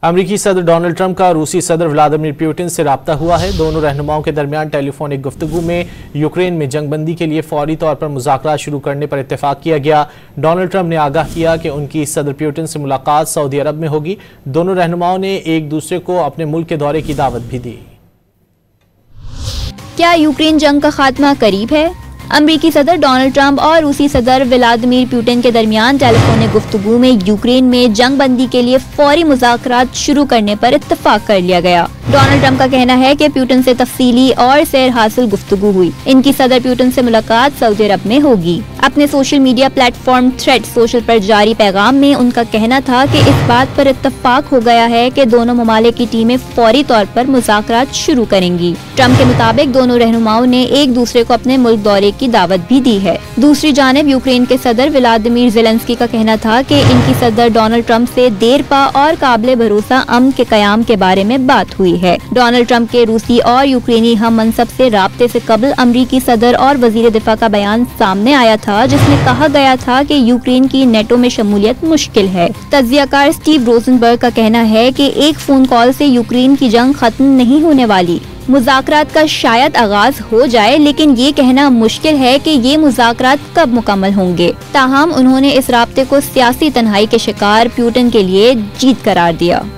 अमेरिकी सदर Donald Trump का रूसी सदर व्लादिमीर पुतिन से राब्ता हुआ है। दोनों रहनुमाओं के दरमियान टेलीफोनिक गुफ्तगू में यूक्रेन में जंगबंदी के लिए फौरी तौर पर मुज़ाकरात शुरू करने पर इत्तेफाक किया गया। डोनाल्ड ट्रंप ने आगाह किया कि उनकी सदर पुतिन से मुलाकात सऊदी अरब में होगी। दोनों रहनुमाओं ने एक दूसरे को अपने मुल्क के दौरे की दावत भी दी। क्या यूक्रेन जंग का खात्मा करीब है? अमेरिकी सदर डोनाल्ड ट्रंप और रूसी सदर व्लादिमीर पुतिन के दरमियान टेलीफोनिक गुफ्तगू में यूक्रेन में जंगबंदी के लिए फौरी मुज़ाकरात शुरू करने पर इत्तेफाक कर लिया गया। डोनाल्ड ट्रंप का कहना है कि पुतिन से तफसीली और सैर हासिल गुफ्तगू हुई। इनकी सदर पुतिन से मुलाकात सऊदी अरब में होगी। अपने social media platform thread social पर जारी पैगाम में उनका कहना था कि इस बात पर इत्तेफाक हो गया है कि दोनों ममालिक की टीमें फौरी तौर पर मुज़ाकरात शुरू करेंगी। ट्रंप के मुताबिक दोनों रहनुमाओं ने एक दूसरे को अपने मुल्क दौरे की दावत भी दी है। दूसरी जानिब यूक्रेन के सदर व्लादिमीर ज़ेलेंस्की का कहना था कि इनकी सदर डोनाल्ड ट्रंप से देरपा और काबिल भरोसा अमन के कयाम के बारे में बात हुई है। डोनाल्ड ट्रंप के रूसी और यूक्रेनी हम मनसब से राब्ते से कबल अमरीकी सदर और वजीर दिफा का बयान सामने आया था, जिसमें कहा गया था कि यूक्रेन की नेटो में शमूलियत मुश्किल है। तज्जियाकार स्टीव रोजनबर्ग का कहना है कि एक फोन कॉल से यूक्रेन की जंग खत्म नहीं होने वाली। मुज़ाकरात का शायद आगाज हो जाए, लेकिन ये कहना मुश्किल है कि ये मुज़ाकरात कब मुकम्मल होंगे। ताहम उन्होंने इस राब्ते को सियासी तन्हाई के शिकार पुतिन के लिए जीत करार दिया।